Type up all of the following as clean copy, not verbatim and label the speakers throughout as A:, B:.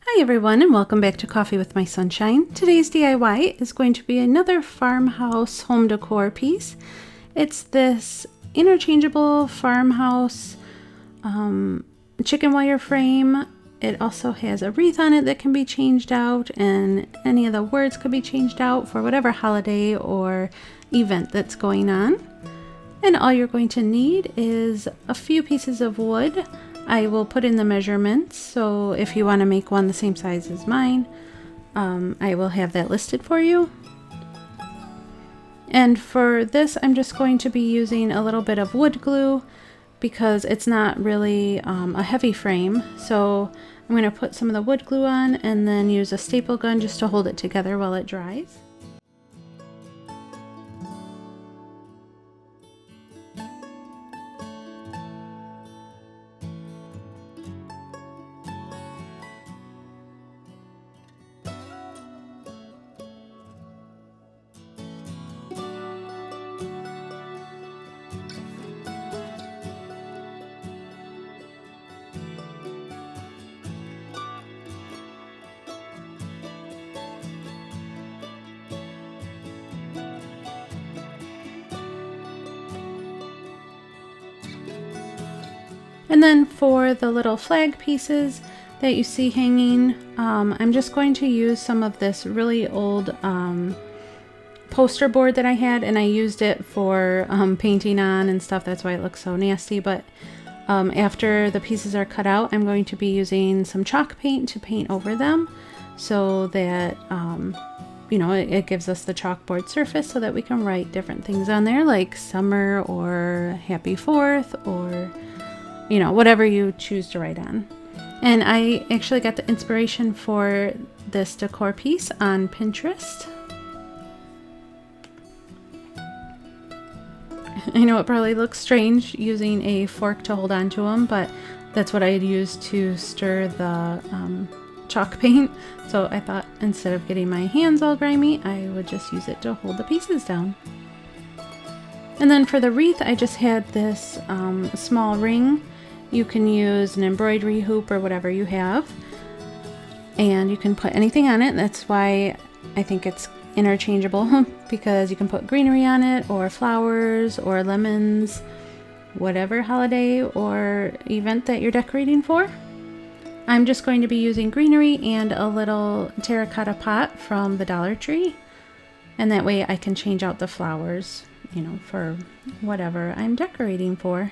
A: Hi everyone, and welcome back to Coffee with My Sunshine. Today's DIY is going to be another farmhouse home decor piece. It's this interchangeable farmhouse chicken wire frame. It also has a wreath on it that can be changed out, and any of the words could be changed out for whatever holiday or event that's going on. And all you're going to need is a few pieces of wood. I will put in the measurements, so if you want to make one the same size as mine, I will have that listed for you. And for this, I'm just going to be using a little bit of wood glue because it's not really a heavy frame. So I'm going to put some of the wood glue on and then use a staple gun just to hold it together while it dries. And then for the little flag pieces that you see hanging, I'm just going to use some of this really old poster board that I had, and I used it for painting on and stuff. That's why it looks so nasty. But after the pieces are cut out, I'm going to be using some chalk paint to paint over them so that you know, it gives us the chalkboard surface so that we can write different things on there, like summer or happy 4th, or you know, whatever you choose to write on. And I actually got the inspiration for this decor piece on Pinterest. I know it probably looks strange using a fork to hold on to them, but that's what I had used to stir the chalk paint. So I thought instead of getting my hands all grimy, I would just use it to hold the pieces down. And then for the wreath, I just had this small ring. You can use an embroidery hoop or whatever you have, and you can put anything on it. That's why I think it's interchangeable, because you can put greenery on it, or flowers, or lemons, whatever holiday or event that you're decorating for. I'm just going to be using greenery and a little terracotta pot from the Dollar Tree, and that way I can change out the flowers, you know, for whatever I'm decorating for.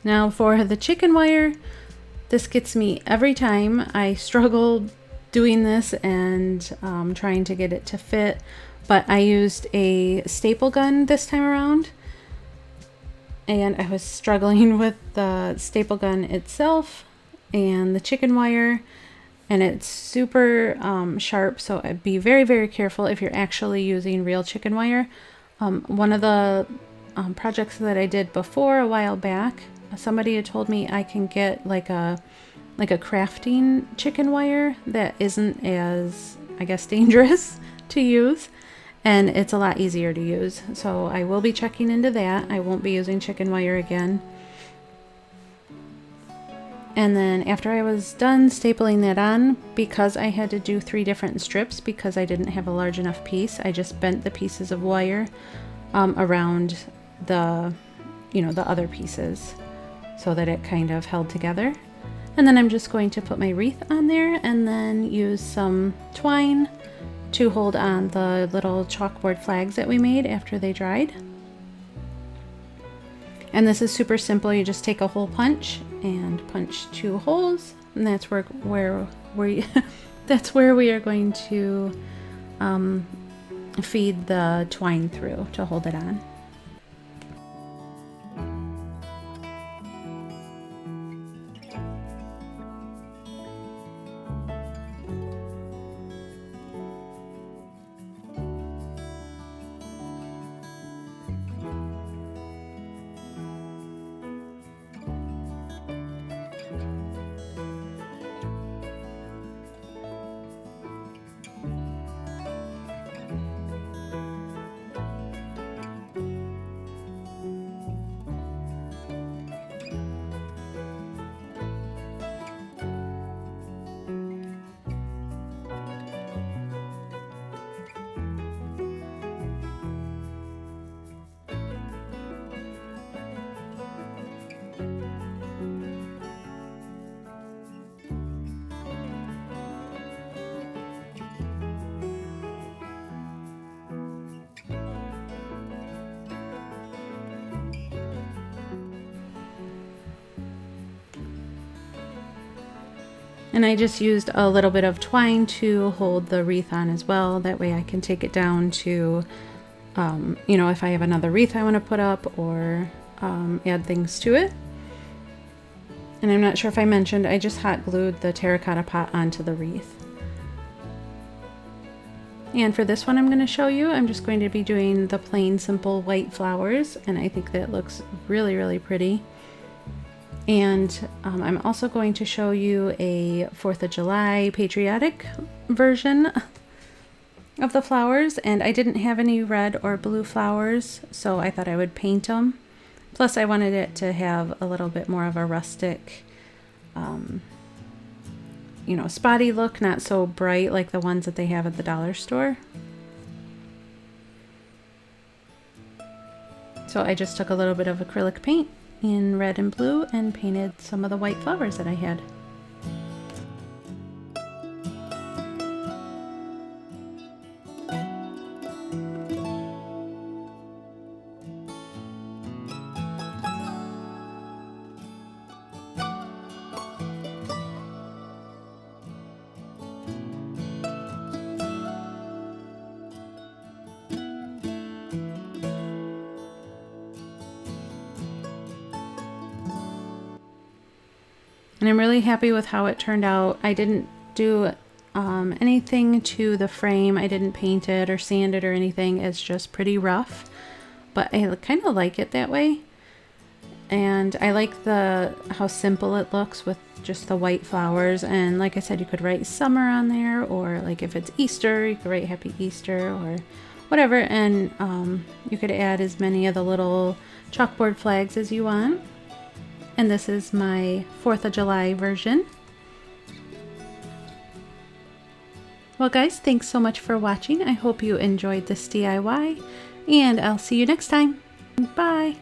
A: Now for the chicken wire, this gets me every time. I struggle doing this and trying to get it to fit, but I used a staple gun this time around, and I was struggling with the staple gun itself and the chicken wire, and it's super sharp, so I'd be very, very careful if you're actually using real chicken wire. One of the projects that I did before a while back, somebody had told me I can get like a crafting chicken wire that isn't as, I guess, dangerous to use, and it's a lot easier to use. So I will be checking into that. I won't be using chicken wire again. And then after I was done stapling that on, because I had to do 3 different strips because I didn't have a large enough piece, I just bent the pieces of wire around the, the other pieces so that it kind of held together. And then I'm just going to put my wreath on there and then use some twine to hold on the little chalkboard flags that we made after they dried. And this is super simple. You just take a hole punch and punch 2 holes, and that's where that's where we are going to feed the twine through to hold it on. And I just used a little bit of twine to hold the wreath on as well. That way I can take it down to, if I have another wreath I want to put up or add things to it. And I'm not sure if I mentioned, I just hot glued the terracotta pot onto the wreath. And for this one I'm going to show you, I'm just going to be doing the plain simple white flowers, and I think that looks really, really pretty. And I'm also going to show you a 4th of July patriotic version of the flowers, and I didn't have any red or blue flowers, so I thought I would paint them. Plus I wanted it to have a little bit more of a rustic, spotty look, not so bright like the ones that they have at the dollar store. So I just took a little bit of acrylic paint in red and blue and painted some of the white flowers that I had. And I'm really happy with how it turned out. I didn't do anything to the frame. I didn't paint it or sand it or anything. It's just pretty rough, but I kind of like it that way. And I like how simple it looks with just the white flowers. And like I said, you could write summer on there, or like if it's Easter, you could write Happy Easter or whatever. And you could add as many of the little chalkboard flags as you want. And this is my 4th of July version. Well guys, thanks so much for watching. I hope you enjoyed this DIY, and I'll see you next time. Bye!